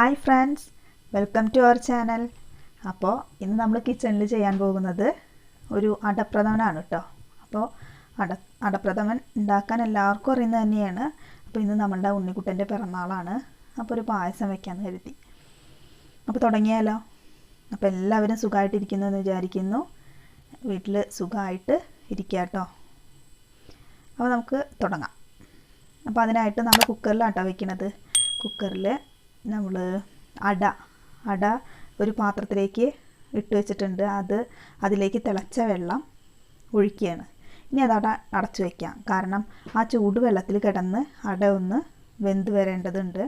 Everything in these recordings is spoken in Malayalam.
Hi friends, welcome to our channel. അപ്പോൾ ഇന്ന് നമ്മൾ കിച്ചണിൽ ചെയ്യാൻ പോകുന്നത് ഒരു അടപ്രഥമനാണ് കേട്ടോ. അപ്പോൾ അടപ്രഥമൻ ഉണ്ടാക്കാൻ എല്ലാവർക്കും അറിയുന്നത് തന്നെയാണ്. അപ്പോൾ ഇന്ന് നമ്മളുടെ ഉണ്ണിക്കുട്ടൻ്റെ പിറന്നാളാണ്. അപ്പോൾ ഒരു പായസം വെക്കാമെന്ന് കരുതി. അപ്പോൾ തുടങ്ങിയാലോ? അപ്പോൾ എല്ലാവരും സുഖമായിട്ടിരിക്കുന്നു എന്ന് വിചാരിക്കുന്നു. വീട്ടിൽ സുഖമായിട്ട് ഇരിക്കുക കേട്ടോ. അപ്പോൾ നമുക്ക് തുടങ്ങാം. അപ്പോൾ അതിനായിട്ട് നമ്മൾ കുക്കറിലാട്ടോ വെക്കുന്നത്. കുക്കറിൽ നമ്മൾ അട ഒരു പാത്രത്തിലേക്ക് ഇട്ട് വെച്ചിട്ടുണ്ട്. അതിലേക്ക് തിളച്ച വെള്ളം ഒഴിക്കുകയാണ്. ഇനി അത് അടച്ചു വയ്ക്കാം. കാരണം ആ ചൂട് വെള്ളത്തിൽ കിടന്ന് അട ഒന്ന് വെന്ത് വരേണ്ടതുണ്ട്.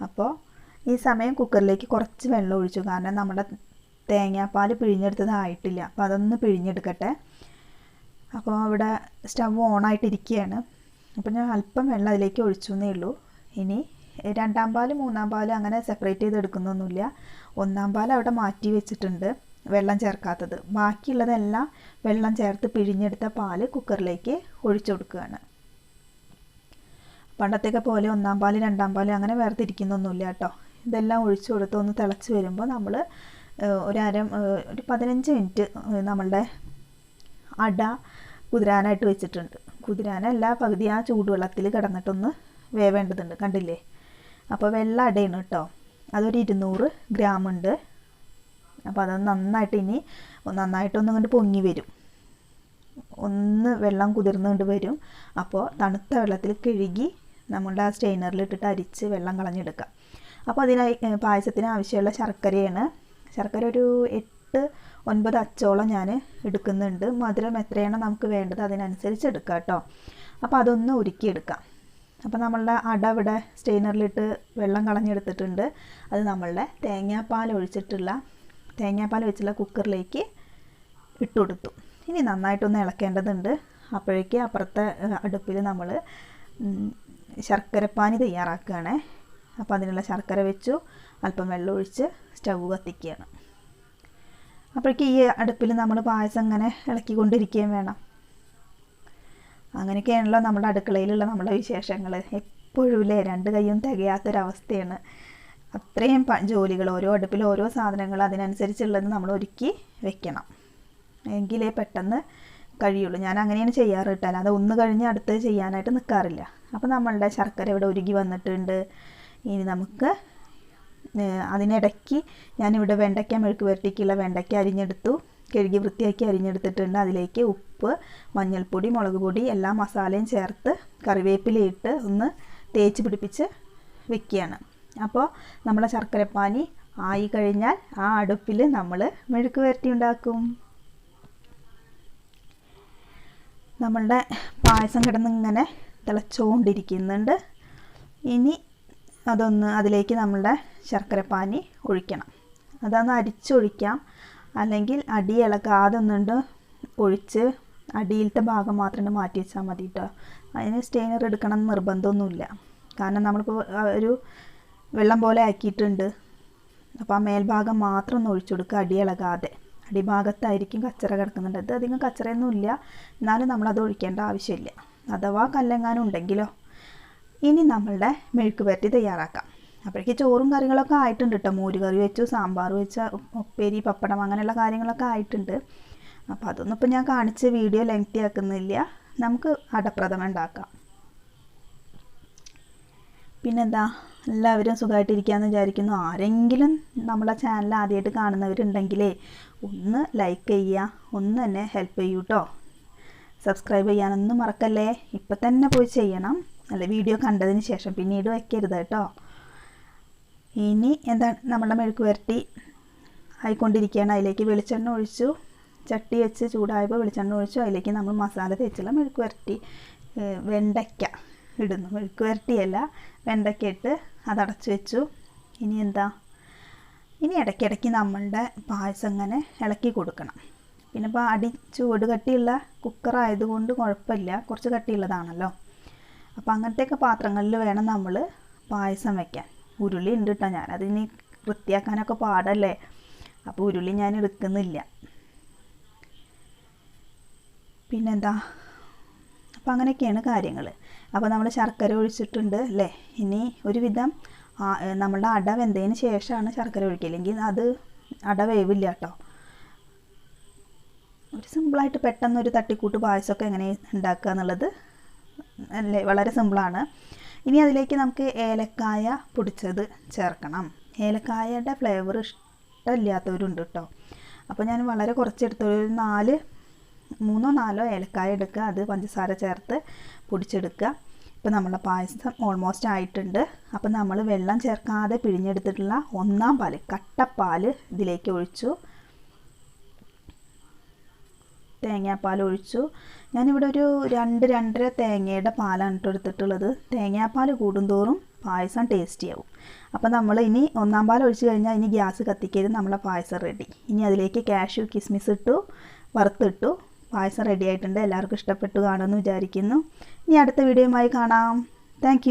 അപ്പോൾ ഈ സമയം കുക്കറിലേക്ക് കുറച്ച് വെള്ളം ഒഴിച്ചു. കാരണം നമ്മുടെ തേങ്ങാപ്പാൽ പിഴിഞ്ഞെടുത്തതായിട്ടില്ല. അപ്പോൾ അതൊന്ന് പിഴിഞ്ഞെടുക്കട്ടെ. അപ്പോൾ ഇവിടെ സ്റ്റവ് ഓണായിട്ടിരിക്കുകയാണ്. അപ്പോൾ ഞാൻ അല്പം വെള്ളം അതിലേക്ക് ഒഴിച്ചു എന്നേ ഉള്ളൂ. ഇനി രണ്ടാം പാൽ മൂന്നാം പാൽ അങ്ങനെ സെപ്പറേറ്റ് ചെയ്തെടുക്കുന്നൊന്നുമില്ല. ഒന്നാം പാൽ അവിടെ മാറ്റി വെച്ചിട്ടുണ്ട്, വെള്ളം ചേർക്കാത്തത്. ബാക്കിയുള്ളതെല്ലാം വെള്ളം ചേർത്ത് പിഴിഞ്ഞെടുത്ത പാൽ കുക്കറിലേക്ക് ഒഴിച്ചു കൊടുക്കുകയാണ്. പണ്ടത്തെയൊക്കെ പോലെ ഒന്നാം പാൽ രണ്ടാം പാൽ അങ്ങനെ വേർതിരിക്കുന്നൊന്നുമില്ല കേട്ടോ. ഇതെല്ലാം ഒഴിച്ചു കൊടുത്ത് ഒന്ന് തിളച്ച് വരുമ്പോൾ നമ്മൾ ഒരു 15 മിനിറ്റ് നമ്മളുടെ അട കുതിരാനായിട്ട് വെച്ചിട്ടുണ്ട്. കുതിരാനല്ല, പകുതി ആ ചൂടുവെള്ളത്തിൽ കിടന്നിട്ടൊന്ന് വേവേണ്ടതുണ്ട്. കണ്ടില്ലേ? അപ്പോൾ വെള്ള അടയാണ് കേട്ടോ. അതൊരു 200 ഗ്രാം ഉണ്ട്. അപ്പോൾ അത് നന്നായിട്ടൊന്നും കൊണ്ട് പൊങ്ങി വരും. ഒന്ന് വെള്ളം കുതിർന്നുകൊണ്ട് വരും. അപ്പോൾ തണുത്ത വെള്ളത്തിൽ കഴുകി നമ്മളുടെ ആ സ്റ്റെയിനറിലിട്ടിട്ട് അരിച്ച് വെള്ളം കളഞ്ഞെടുക്കാം. അപ്പോൾ അതിനായി പായസത്തിന് ആവശ്യമുള്ള ശർക്കരയാണ്. ശർക്കര ഒരു 8-9 അച്ചോളം ഞാൻ എടുക്കുന്നുണ്ട്. മധുരം എത്രയാണോ നമുക്ക് വേണ്ടത് അതിനനുസരിച്ച് എടുക്കാം കേട്ടോ. അപ്പോൾ അതൊന്ന് ഉരുക്കിയെടുക്കാം. അപ്പോൾ നമ്മളുടെ അട ഇവിടെ സ്റ്റെയിനറിലിട്ട് വെള്ളം കളഞ്ഞെടുത്തിട്ടുണ്ട്. അത് നമ്മളുടെ തേങ്ങാപ്പാൽ വെച്ചുള്ള കുക്കറിലേക്ക് ഇട്ട് കൊടുത്തു. ഇനി നന്നായിട്ടൊന്ന് ഇളക്കേണ്ടതുണ്ട്. അപ്പോഴേക്ക് അപ്പുറത്തെ അടുപ്പിൽ നമ്മൾ ശർക്കരപ്പാനി തയ്യാറാക്കുകയാണ്. അപ്പോൾ അതിനുള്ള ശർക്കര വെച്ചു, അല്പം വെള്ളം ഒഴിച്ച് സ്റ്റവ് കത്തിക്കുകയാണ്. അപ്പോഴേക്ക് ഈ അടുപ്പിൽ നമ്മൾ പായസം ഇങ്ങനെ ഇളക്കിക്കൊണ്ടിരിക്കുകയും വേണം. അങ്ങനെയൊക്കെയാണല്ലോ നമ്മുടെ അടുക്കളയിലുള്ള നമ്മുടെ വിശേഷങ്ങൾ. എപ്പോഴും ഇല്ലേ, 2 കൈയും തികയാത്തൊരവസ്ഥയാണ്. അത്രയും ജോലികൾ, ഓരോ അടുപ്പിൽ ഓരോ സാധനങ്ങൾ അതിനനുസരിച്ചുള്ളത് നമ്മൾ ഒരുക്കി വെക്കണം, എങ്കിലേ പെട്ടെന്ന് കഴിയുള്ളൂ. ഞാൻ അങ്ങനെയാണ് ചെയ്യാറ് കേട്ടോ. അല്ലാതെ ഒന്ന് കഴിഞ്ഞ് അടുത്തത് ചെയ്യാനായിട്ട് നിൽക്കാറില്ല. അപ്പോൾ നമ്മളുടെ ശർക്കര ഇവിടെ ഉരുകി വന്നിട്ടുണ്ട്. ഇനി നമുക്ക് അതിനിടയ്ക്ക് ഞാനിവിടെ വെണ്ടയ്ക്ക മെഴുക്ക് പുരട്ടിക്കുള്ള വെണ്ടയ്ക്ക അരിഞ്ഞെടുത്തു, കഴുകി വൃത്തിയാക്കി അരിഞ്ഞെടുത്തിട്ടുണ്ട്. അതിലേക്ക് ഉപ്പ്, മഞ്ഞൾപ്പൊടി, മുളക് പൊടി എല്ലാ മസാലയും ചേർത്ത് കറിവേപ്പിലയിട്ട് ഒന്ന് തേച്ച് പിടിപ്പിച്ച് വെക്കുകയാണ്. അപ്പോൾ നമ്മളെ ശർക്കരപ്പാനി ആയി കഴിഞ്ഞാൽ ആ അടുപ്പിൽ നമ്മൾ മെഴുക്ക് പുരട്ടി ഉണ്ടാക്കും. നമ്മളുടെ പായസം കിടന്നിങ്ങനെ തിളച്ചുകൊണ്ടിരിക്കുന്നുണ്ട്. ഇനി അതിലേക്ക് നമ്മളുടെ ശർക്കരപ്പാനി ഒഴിക്കണം. അതൊന്ന് അരിച്ചൊഴിക്കാം, അല്ലെങ്കിൽ അടി ഇളകാതെ ഒന്നുണ്ട് ഒഴിച്ച് അടിയിലത്തെ ഭാഗം മാത്രം മാറ്റി വെച്ചാൽ മതി കേട്ടോ. അതിന് സ്റ്റെയിനർ എടുക്കണം എന്ന് നിർബന്ധമൊന്നുമില്ല. കാരണം നമ്മളിപ്പോൾ ഒരു വെള്ളം പോലെ ആക്കിയിട്ടുണ്ട്. അപ്പോൾ ആ മേൽഭാഗം മാത്രം ഒന്ന് ഒഴിച്ചു കൊടുക്കുക, അടി ഇളകാതെ. അടിഭാഗത്തായിരിക്കും കച്ചറ കിടക്കുന്നുണ്ട്. ഇത് അധികം കച്ചറയൊന്നുമില്ല, എന്നാലും നമ്മളത് ഒഴിക്കേണ്ട ആവശ്യമില്ല, അഥവാ കല്ലെങ്ങാനും ഉണ്ടെങ്കിലോ. ഇനി നമ്മളുടെ മെഴുക്ക് പുരട്ടി തയ്യാറാക്കാം. അപ്പോഴേക്ക് ചോറും കറികളൊക്കെ ആയിട്ടുണ്ട് കേട്ടോ. മോര് കറി വെച്ചു, സാമ്പാർ വെച്ച, ഉപ്പേരി, പപ്പടം അങ്ങനെയുള്ള കാര്യങ്ങളൊക്കെ ആയിട്ടുണ്ട്. അപ്പോൾ അതൊന്നും ഇപ്പോൾ ഞാൻ കാണിച്ച് വീഡിയോ ലെങ്തി ആക്കുന്നില്ല. നമുക്ക് അടപ്രഥമൻ ഉണ്ടാക്കാം. പിന്നെന്താ, എല്ലാവരും സുഖമായിട്ടിരിക്കുകയെന്ന് വിചാരിക്കുന്നു. ആരെങ്കിലും നമ്മളെ ചാനൽ ആദ്യമായിട്ട് കാണുന്നവരുണ്ടെങ്കിലേ ഒന്ന് ലൈക്ക് ചെയ്യുക, ഒന്ന് എന്നെ ഹെൽപ്പ് ചെയ്യൂ കേട്ടോ. സബ്സ്ക്രൈബ് ചെയ്യാനൊന്നും മറക്കല്ലേ. ഇപ്പം തന്നെ പോയി ചെയ്യണം, അല്ല വീഡിയോ കണ്ടതിന് ശേഷം പിന്നീട് വയ്ക്കരുത് കേട്ടോ. ഇനി നമ്മുടെ മെഴുക്ക് പുരട്ടി ആയിക്കൊണ്ടിരിക്കുകയാണ്. അതിലേക്ക് വെളിച്ചെണ്ണ ഒഴിച്ചു, ചട്ടി വെച്ച് ചൂടായപ്പോൾ വെളിച്ചെണ്ണ ഒഴിച്ചു. അതിലേക്ക് നമ്മൾ മസാല തേച്ചുള്ള മെഴുക്ക് പുരട്ടി, വെണ്ടയ്ക്ക ഇടുന്നു. മെഴുക്ക് പുരട്ടിയല്ല, വെണ്ടയ്ക്ക ഇട്ട് അതടച്ചു വെച്ചു. ഇനി ഇടയ്ക്കിടയ്ക്ക് നമ്മളുടെ പായസം ഇങ്ങനെ ഇളക്കി കൊടുക്കണം. പിന്നെ ഇപ്പോൾ ചൂട് കട്ടിയുള്ള കുക്കറായതുകൊണ്ട് കുഴപ്പമില്ല, കുറച്ച് കട്ടിയുള്ളതാണല്ലോ. അപ്പോൾ അങ്ങനത്തെയൊക്കെ പാത്രങ്ങളിൽ വേണം നമ്മൾ പായസം വയ്ക്കാൻ. ഉരുളി ഉണ്ട് കേട്ടോ, ഞാനതിന് വൃത്തിയാക്കാനൊക്കെ പാടല്ലേ, അപ്പോൾ ഉരുളി ഞാൻ എടുക്കുന്നില്ല. പിന്നെന്താ, അപ്പോൾ അങ്ങനെയൊക്കെയാണ് കാര്യങ്ങൾ. അപ്പോൾ നമ്മൾ ശർക്കര ഒഴിച്ചിട്ടുണ്ട് അല്ലേ. ഇനി ഒരുവിധം നമ്മളുടെ അട വെന്തതിന് ശേഷമാണ് ശർക്കര ഒഴിക്കില്ലെങ്കിൽ അത് അട വേവില്ല കേട്ടോ. ഒരു സിമ്പിളായിട്ട് പെട്ടെന്നൊരു തട്ടിക്കൂട്ട് പായസമൊക്കെ എങ്ങനെ ഉണ്ടാക്കുക എന്നുള്ളത് അല്ലേ, വളരെ സിമ്പിളാണ്. ഇനി അതിലേക്ക് നമുക്ക് ഏലക്കായ പൊടിച്ചത് ചേർക്കണം. ഏലക്കായയുടെ ഫ്ലേവർ ഇഷ്ടമില്ലാത്തവരുണ്ട് കേട്ടോ. അപ്പോൾ ഞാൻ വളരെ കുറച്ചെടുത്തൊരു 3 or 4 ഏലക്കായ എടുക്കുക, അത് പഞ്ചസാര ചേർത്ത് പൊടിച്ചെടുക്കുക. ഇപ്പോൾ നമ്മുടെ പായസം ഓൾമോസ്റ്റ് ആയിട്ടുണ്ട്. അപ്പോൾ നമ്മൾ വെള്ളം ചേർക്കാതെ പിഴിഞ്ഞെടുത്തിട്ടുള്ള 1-ാം പാൽ, കട്ടപ്പാൽ ഇതിലേക്ക് ഒഴിച്ചു. തേങ്ങാപ്പാൽ ഒഴിച്ചു. ഞാനിവിടെ ഒരു 2-2.5 തേങ്ങയുടെ പാലാണ് എടുത്തിട്ടുള്ളത്. തേങ്ങാപ്പാൽ കൂടുന്തോറും പായസം ടേസ്റ്റിയാവും. അപ്പോൾ നമ്മൾ ഇനി 1-ാം പാൽ ഒഴിച്ച് കഴിഞ്ഞാൽ ഇനി ഗ്യാസ് കത്തിക്കരുത്, നമ്മളെ പായസം റെഡി. ഇനി അതിലേക്ക് കാഷ്യൂ കിസ്മിസ് ഇട്ടു, വറുത്തിട്ടു. പായസം റെഡി ആയിട്ടുണ്ട്. എല്ലാവർക്കും ഇഷ്ടപ്പെട്ടു കാണുമെന്ന് വിചാരിക്കുന്നു. ഇനി അടുത്ത വീഡിയോയുമായി കാണാം. താങ്ക്